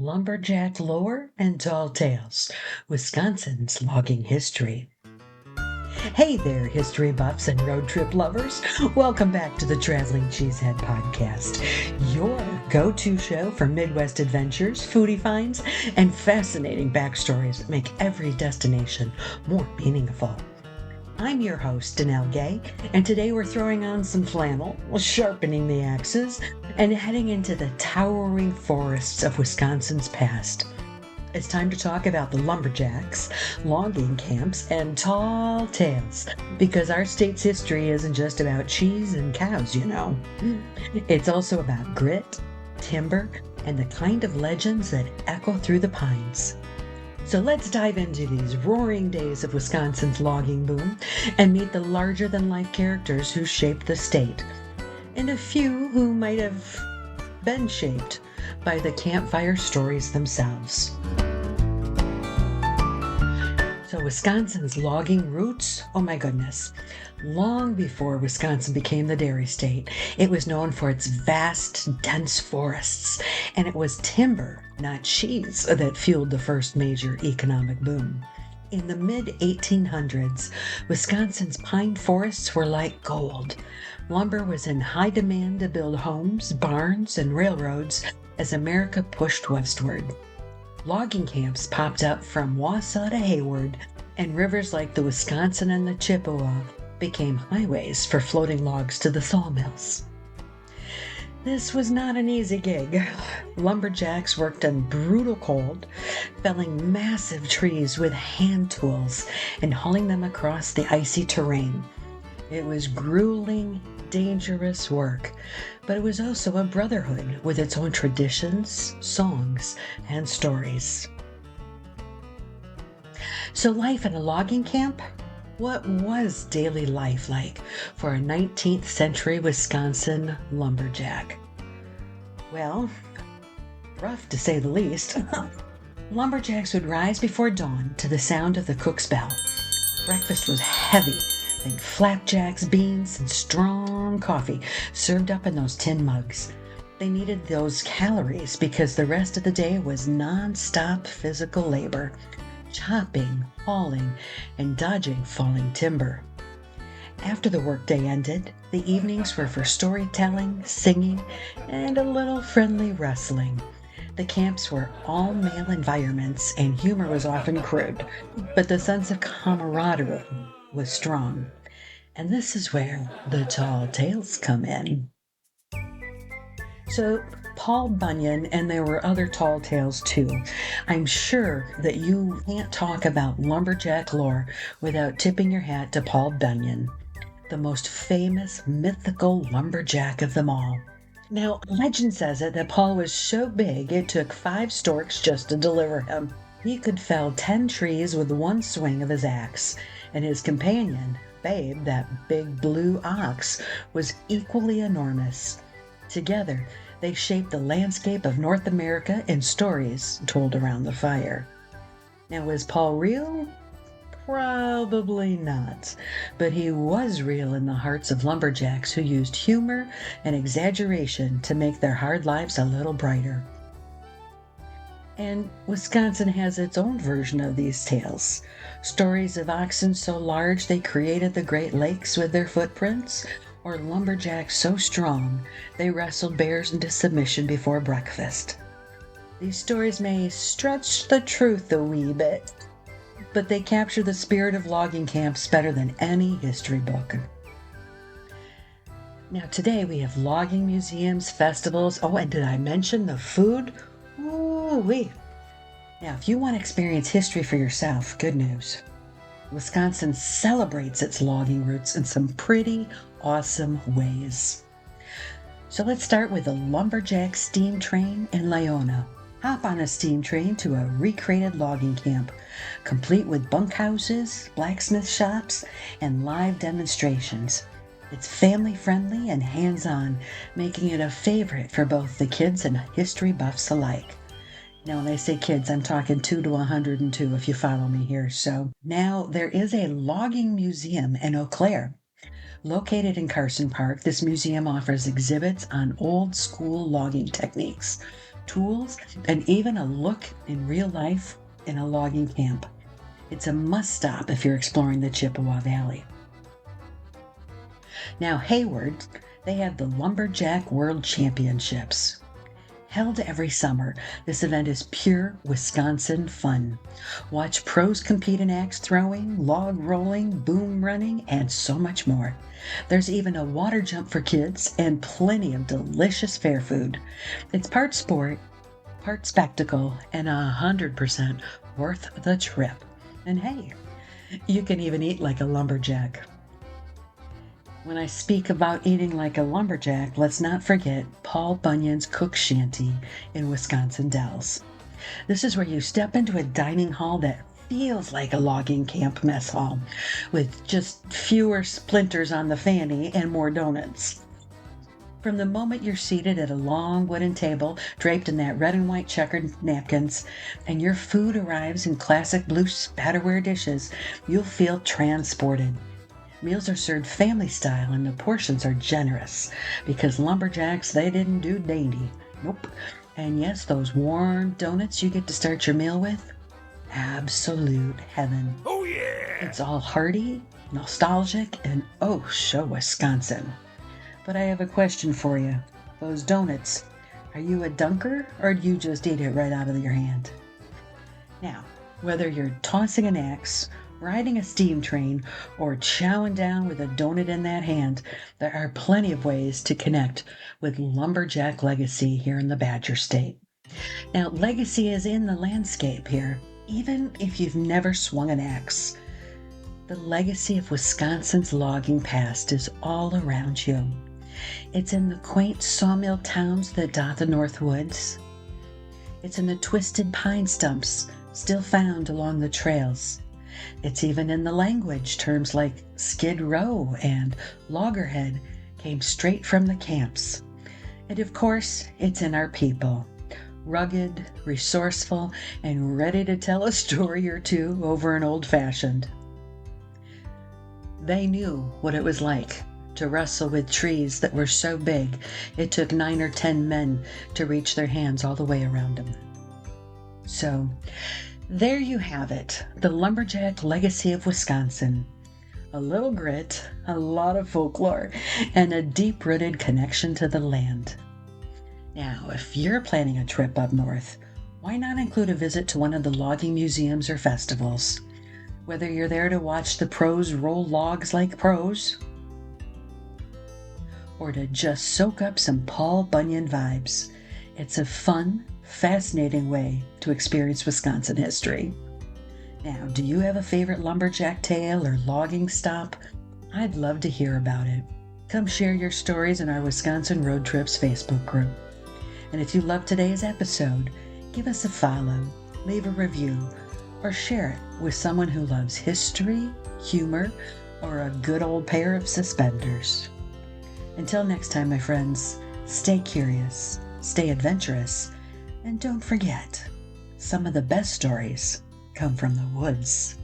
Lumberjack lore and tall tales, Wisconsin's logging history. Hey there, history buffs and road trip lovers. Welcome back to the Traveling Cheesehead Podcast, your go-to show for Midwest adventures, foodie finds, and fascinating backstories that make every destination more meaningful. I'm your host, Dannelle Gay, and today we're throwing on some flannel, sharpening the axes, and heading into the towering forests of Wisconsin's past. It's time to talk about the lumberjacks, logging camps, and tall tales, because our state's history isn't just about cheese and cows, you know. It's also about grit, timber, and the kind of legends that echo through the pines. So let's dive into these roaring days of Wisconsin's logging boom and meet the larger-than-life characters who shaped the state, and a few who might have been shaped by the campfire stories themselves. So Wisconsin's logging roots, oh my goodness. Long before Wisconsin became the dairy state, it was known for its vast, dense forests, and it was timber, not cheese, that fueled the first major economic boom. In the mid-1800s, Wisconsin's pine forests were like gold. Lumber was in high demand to build homes, barns, and railroads as America pushed westward. Logging camps popped up from Wausau to Hayward, and rivers like the Wisconsin and the Chippewa became highways for floating logs to the sawmills. This was not an easy gig. Lumberjacks worked in brutal cold, felling massive trees with hand tools and hauling them across the icy terrain. It was grueling, dangerous work, but it was also a brotherhood with its own traditions, songs, and stories. So life in a logging camp? What was daily life like for a 19th century Wisconsin lumberjack? Well, rough to say the least. Lumberjacks would rise before dawn to the sound of the cook's bell. Breakfast was heavy. Think flapjacks, beans, and strong coffee served up in those tin mugs. They needed those calories because the rest of the day was non-stop physical labor, chopping, hauling, and dodging falling timber. After the workday ended, the evenings were for storytelling, singing, and a little friendly wrestling. The camps were all-male environments, and humor was often crude, but the sense of camaraderie was strong. And this is where the tall tales come in. So Paul Bunyan, and there were other tall tales too. I'm sure that you can't talk about lumberjack lore without tipping your hat to Paul Bunyan, the most famous mythical lumberjack of them all. Now, legend says it that Paul was so big it took 5 storks just to deliver him. He could fell 10 trees with one swing of his axe, and his companion, Babe, that big blue ox, was equally enormous. Together, they shaped the landscape of North America in stories told around the fire. Now, was Paul real? Probably not, but he was real in the hearts of lumberjacks who used humor and exaggeration to make their hard lives a little brighter. And Wisconsin has its own version of these tales. Stories of oxen so large they created the Great Lakes with their footprints, or lumberjacks so strong they wrestled bears into submission before breakfast. These stories may stretch the truth a wee bit, but they capture the spirit of logging camps better than any history book. Now today we have logging museums, festivals, and did I mention the food? Ooh-wee. Now, if you want to experience history for yourself, good news. Wisconsin celebrates its logging roots in some pretty awesome ways. So let's start with the Lumberjack steam train in Laona. Hop on a steam train to a recreated logging camp, complete with bunkhouses, blacksmith shops, and live demonstrations. It's family-friendly and hands-on, making it a favorite for both the kids and history buffs alike. Now, when I say kids, I'm talking 2 to 102 if you follow me here. So now there is a logging museum in Eau Claire. Located in Carson Park, this museum offers exhibits on old school logging techniques, tools, and even a look in real life in a logging camp. It's a must-stop if you're exploring the Chippewa Valley. Now, Hayward, they have the Lumberjack World Championships. Held every summer, this event is pure Wisconsin fun. Watch pros compete in axe throwing, log rolling, boom running, and so much more. There's even a water jump for kids and plenty of delicious fair food. It's part sport, part spectacle, and 100% worth the trip. And hey, you can even eat like a lumberjack. When I speak about eating like a lumberjack, let's not forget Paul Bunyan's Cook Shanty in Wisconsin Dells. This is where you step into a dining hall that feels like a logging camp mess hall, with just fewer splinters on the fanny and more donuts. From the moment you're seated at a long wooden table draped in that red and white checkered napkins, and your food arrives in classic blue spatterware dishes, you'll feel transported. Meals are served family style and the portions are generous because lumberjacks, they didn't do dainty. Nope. And yes, those warm donuts you get to start your meal with, absolute heaven. Oh yeah! It's all hearty, nostalgic, and oh so Wisconsin. But I have a question for you. Those donuts, are you a dunker or do you just eat it right out of your hand? Now, whether you're tossing an axe, riding a steam train, or chowing down with a donut in that hand, there are plenty of ways to connect with lumberjack legacy here in the Badger State. Now, legacy is in the landscape here, even if you've never swung an axe. The legacy of Wisconsin's logging past is all around you. It's in the quaint sawmill towns that dot the Northwoods. It's in the twisted pine stumps still found along the trails. It's even in the language. Terms like skid row and loggerhead came straight from the camps. And of course, it's in our people. Rugged, resourceful, and ready to tell a story or two over an old-fashioned. They knew what it was like to wrestle with trees that were so big it took 9 or 10 men to reach their hands all the way around them. So, there you have it, the lumberjack legacy of Wisconsin. A little grit, a lot of folklore, and a deep-rooted connection to the land. Now, if you're planning a trip up north, why not include a visit to one of the logging museums or festivals? Whether you're there to watch the pros roll logs like pros, or to just soak up some Paul Bunyan vibes, it's a fun, fascinating way to experience Wisconsin history. Now, do you have a favorite lumberjack tale or logging stop? I'd love to hear about it. Come share your stories in our Wisconsin Road Trips Facebook group. And if you loved today's episode, give us a follow, leave a review, or share it with someone who loves history, humor, or a good old pair of suspenders. Until next time, my friends, stay curious, stay adventurous, and don't forget, some of the best stories come from the woods.